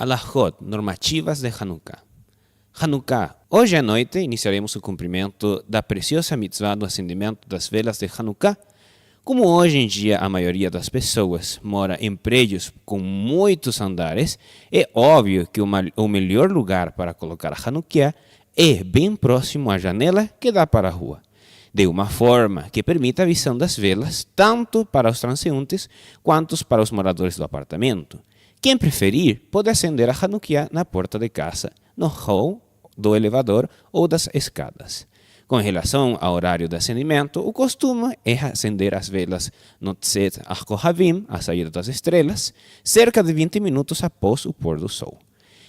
Alahot, normativas de Hanukkah. Hanukkah. Hoje à noite iniciaremos o cumprimento da preciosa mitzvah do acendimento das velas de Hanukkah. Como hoje em dia a maioria das pessoas mora em prédios com muitos andares, é óbvio que o melhor lugar para colocar a Hanukkah é bem próximo à janela que dá para a rua, de uma forma que permita a visão das velas tanto para os transeuntes quanto para os moradores do apartamento. Quem preferir pode acender a Hanukkah na porta de casa, no hall do elevador ou das escadas. Com relação ao horário de acendimento, o costume é acender as velas no Tzet HaKohavim, a saída das estrelas, cerca de 20 minutos após o pôr do sol.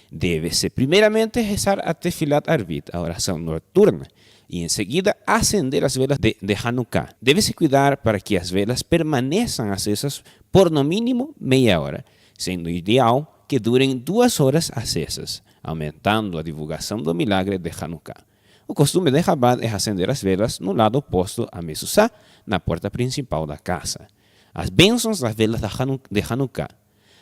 Deve-se primeiramente rezar a Tefilat Arvit, a oração noturna, e em seguida acender as velas de Hanukkah. Deve-se cuidar para que as velas permaneçam acesas por no mínimo meia hora, sendo ideal que durem 2 horas acesas, aumentando a divulgação do milagre de Hanukkah. O costume de Chabad é acender as velas no lado oposto à Mezuzá, na porta principal da casa. As bênçãos das velas de Hanukkah.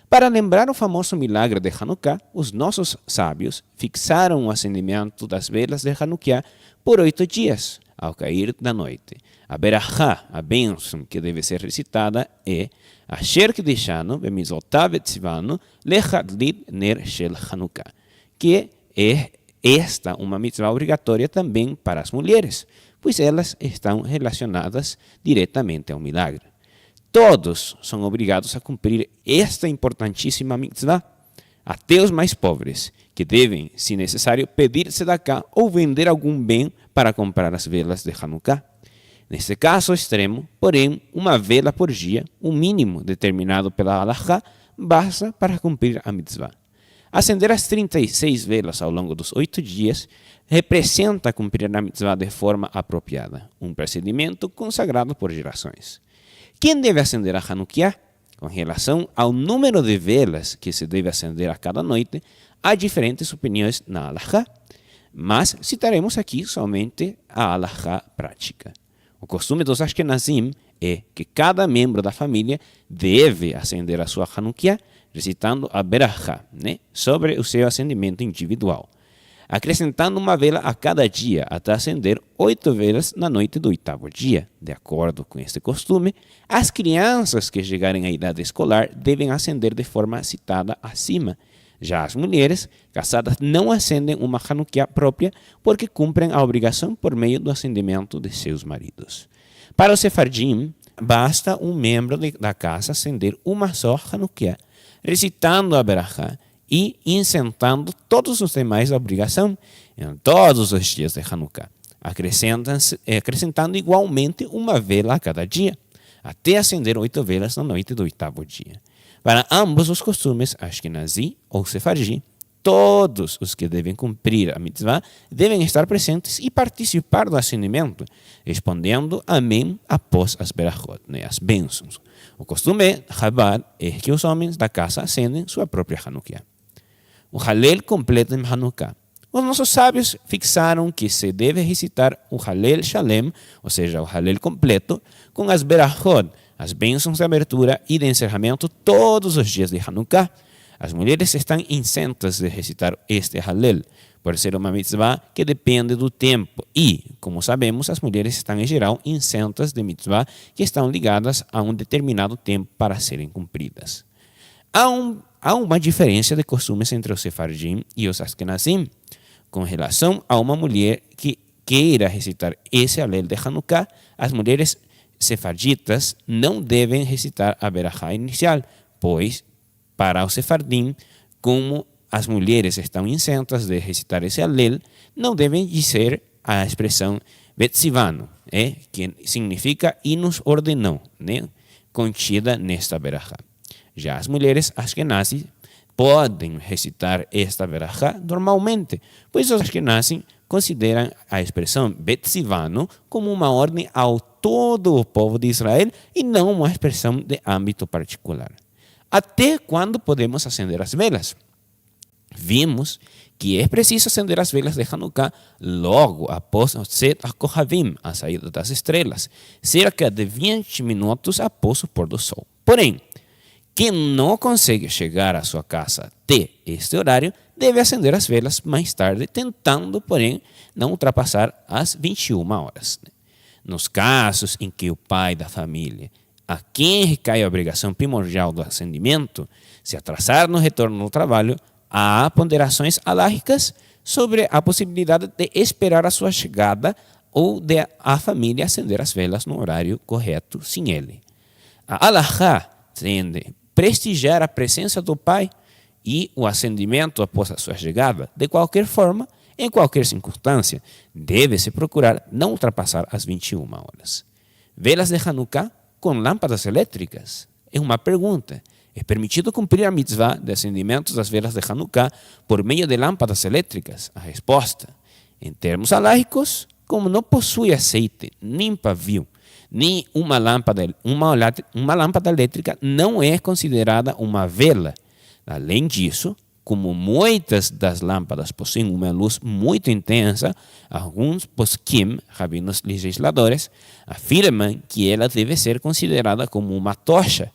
Para lembrar o famoso milagre de Hanukkah, os nossos sábios fixaram o acendimento das velas de Hanukkah por 8 dias, ao cair da noite. A berachá, a bênção que deve ser recitada, é Asher Kideshanu b'mizotav etzivanu lechadlit ner shel Hanukkah, que é esta uma mitzvah obrigatória também para as mulheres, pois elas estão relacionadas diretamente ao milagre. Todos são obrigados a cumprir esta importantíssima mitzvah, até os mais pobres, que devem, se necessário, pedir tzedakah ou vender algum bem para comprar as velas de Hanukkah. Neste caso extremo, porém, uma vela por dia, o mínimo determinado pela halachá, basta para cumprir a mitzvah. Acender as 36 velas ao longo dos 8 dias representa cumprir a mitzvah de forma apropriada, um procedimento consagrado por gerações. Quem deve acender a Hanukkah? Com relação ao número de velas que se deve acender a cada noite, há diferentes opiniões na halachá, mas citaremos aqui somente a halachá prática. O costume dos Ashkenazim é que cada membro da família deve acender a sua Hanukkah recitando a berachá, sobre o seu acendimento individual, acrescentando uma vela a cada dia até acender 8 velas na noite do 8º dia. De acordo com este costume, as crianças que chegarem à idade escolar devem acender de forma citada acima. Já as mulheres casadas não acendem uma Hanukkah própria porque cumprem a obrigação por meio do acendimento de seus maridos. Para os sefardim, basta um membro da casa acender uma só Hanukkah, recitando a berachá e incentando todos os demais da obrigação em todos os dias de Hanukkah, acrescentando igualmente uma vela a cada dia, até acender 8 velas na noite do 8º dia. Para ambos os costumes, Ashkenazi ou Sefardi, todos os que devem cumprir a mitzvah devem estar presentes e participar do acendimento, respondendo amém após as berachot, as bênçãos. O costume Chabad é que os homens da casa acendem sua própria Hanukkah. O Halel completo em Hanukkah. Os nossos sábios fixaram que se deve recitar o Halel Shalem, ou seja, o Halel completo, com as berachot, as bênçãos de abertura e de encerramento todos os dias de Hanukkah. As mulheres estão isentas de recitar este Halel, por ser uma mitzvah que depende do tempo e, como sabemos, as mulheres estão em geral isentas de mitzvah que estão ligadas a um determinado tempo para serem cumpridas. Há uma diferença de costumes entre os sefardim e os ashkenazim com relação a uma mulher que queira recitar esse Halel de Hanukkah. As mulheres sefarditas não devem recitar a berachá inicial, pois, para os sefardim, como as mulheres estão isentas de recitar esse Halel, não devem dizer a expressão betzivanu, que significa e nos ordenou, contida nesta berachá. Já as mulheres ashkenazi podem recitar esta berachá normalmente, pois os ashkenazi consideram a expressão betzivanu como uma ordem ao todo o povo de Israel e não uma expressão de âmbito particular. Até quando podemos acender as velas? Vimos que é preciso acender as velas de Hanukkah logo após o Tzet HaKohavim, a saída das estrelas, cerca de 20 minutos após o pôr do sol. Porém, Quem não consegue chegar à sua casa até este horário deve acender as velas mais tarde, tentando, porém, não ultrapassar as 21 horas. Nos casos em que o pai da família, a quem recai a obrigação primordial do acendimento, se atrasar no retorno ao trabalho, há ponderações alárricas sobre a possibilidade de esperar a sua chegada ou de a família acender as velas no horário correto sem ele. A alahá tende a prestigiar a presença do pai e o acendimento após a sua chegada. De qualquer forma, em qualquer circunstância, deve-se procurar não ultrapassar as 21 horas. Velas de Hanukkah com lâmpadas elétricas? É uma pergunta. É permitido cumprir a mitzvah de acendimento das velas de Hanukkah por meio de lâmpadas elétricas? A resposta, em termos alárricos, como não possui aceite, nem pavio, nem uma lâmpada elétrica, não é considerada uma vela. Além disso, como muitas das lâmpadas possuem uma luz muito intensa, alguns poskim, rabinos legisladores, afirmam que ela deve ser considerada como uma tocha,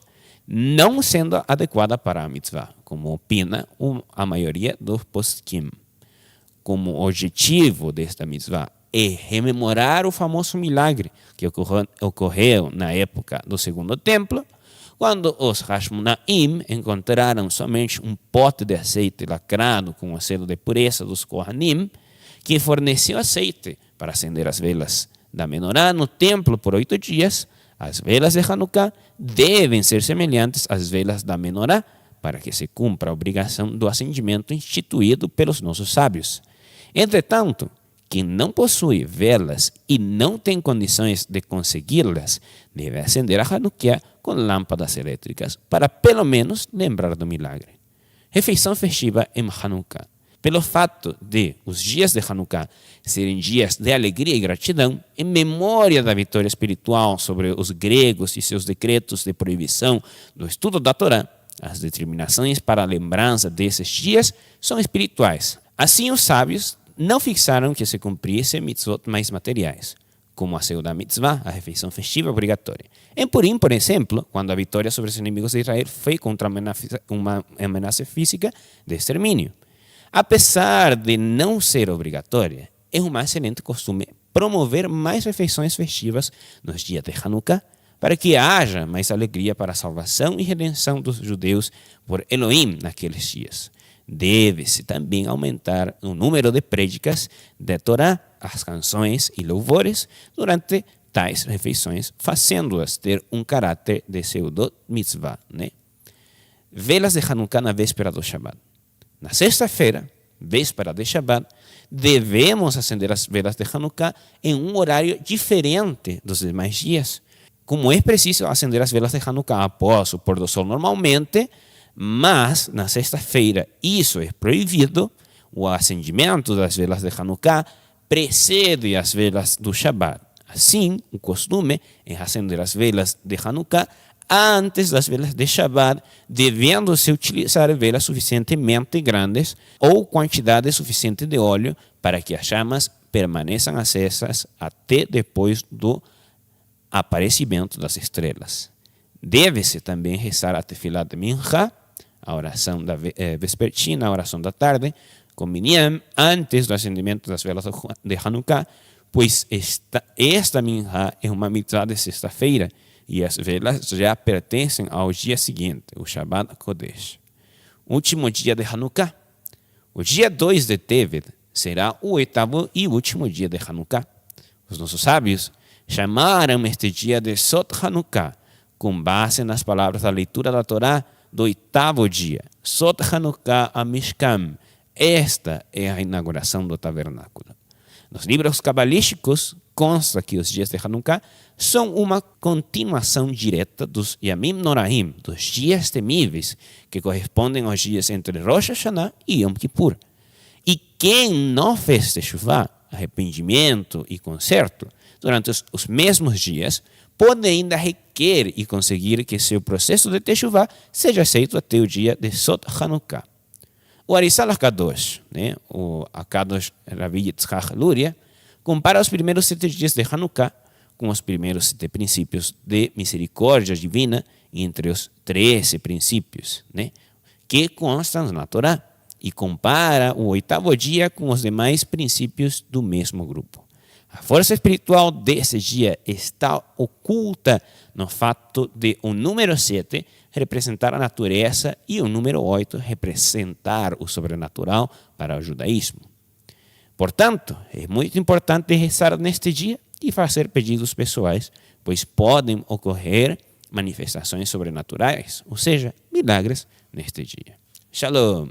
não sendo adequada para a mitzvah, como opina a maioria dos poskim. Como objetivo desta mitzvah é rememorar o famoso milagre que ocorreu na época do Segundo Templo, quando os Hashmonaim encontraram somente um pote de azeite lacrado com o selo de pureza dos Kohanim, que forneceu azeite para acender as velas da menorá no templo por 8 dias. As velas de Hanukkah devem ser semelhantes às velas da menorá, para que se cumpra a obrigação do acendimento instituído pelos nossos sábios. Entretanto, quem não possui velas e não tem condições de consegui-las, deve acender a Hanukkah com lâmpadas elétricas para, pelo menos, lembrar do milagre. Refeição festiva em Hanukkah. Pelo fato de os dias de Hanukkah serem dias de alegria e gratidão, em memória da vitória espiritual sobre os gregos e seus decretos de proibição do estudo da Torá, as determinações para a lembrança desses dias são espirituais. Assim, os sábios não fixaram que se cumprisse mitzvot mais materiais, como a Seudah Mitzvah, a refeição festiva obrigatória. Em Purim, por exemplo, quando a vitória sobre os inimigos de Israel foi contra uma ameaça física de extermínio. Apesar de não ser obrigatória, é um excelente costume promover mais refeições festivas nos dias de Hanukkah, para que haja mais alegria para a salvação e redenção dos judeus por Elohim naqueles dias. Deve-se também aumentar o número de prédicas de Torá, as canções e louvores durante tais refeições, fazendo-as ter um caráter de Seudot Mitzvah. Velas de Hanukkah na véspera do Shabbat. Na sexta-feira, véspera de Shabbat, devemos acender as velas de Hanukkah em um horário diferente dos demais dias. Como é preciso acender as velas de Hanukkah após o pôr do sol normalmente, mas na sexta-feira isso é proibido, o acendimento das velas de Hanukkah precede as velas do Shabbat. Assim, o costume é acender as velas de Hanukkah antes das velas de Shabbat, devendo-se utilizar velas suficientemente grandes ou quantidade suficiente de óleo para que as chamas permaneçam acesas até depois do aparecimento das estrelas. Deve-se também rezar a tefilá de Minchá, a oração da vespertina, a oração da tarde, com Minyan, antes do acendimento das velas de Hanukkah, pois esta Minchá é uma mitzvah de sexta-feira e as velas já pertencem ao dia seguinte, o Shabbat Kodesh. Último dia de Hanukkah. O dia 2 de Tevet será o 8º e último dia de Hanukkah. Os nossos sábios chamaram este dia de Sot Hanukkah, com base nas palavras da leitura da Torá do 8º dia. Sot Hanukkah Amishkam. Esta é a inauguração do tabernáculo. Nos livros cabalísticos consta que os dias de Hanukkah são uma continuação direta dos Yamim Noraim, dos dias temíveis, que correspondem aos dias entre Rosh Hashanah e Yom Kippur. E quem não fez teshuvá, arrependimento e conserto, durante os mesmos dias, pode ainda requerer e conseguir que seu processo de teshuvá seja aceito até o dia de Sot Hanukkah. O Arizal HaKadosh, o HaKadosh Rabbi Yitzhak Luria, compara os primeiros 7 dias de Hanukkah com os primeiros 7 princípios de misericórdia divina entre os 13 princípios, né, que constam na Torá, e compara o 8º dia com os demais princípios do mesmo grupo. A força espiritual desse dia está oculta no fato de o número 7 representar a natureza e o número 8 representar o sobrenatural para o judaísmo. Portanto, é muito importante rezar neste dia e fazer pedidos pessoais, pois podem ocorrer manifestações sobrenaturais, ou seja, milagres neste dia. Shalom!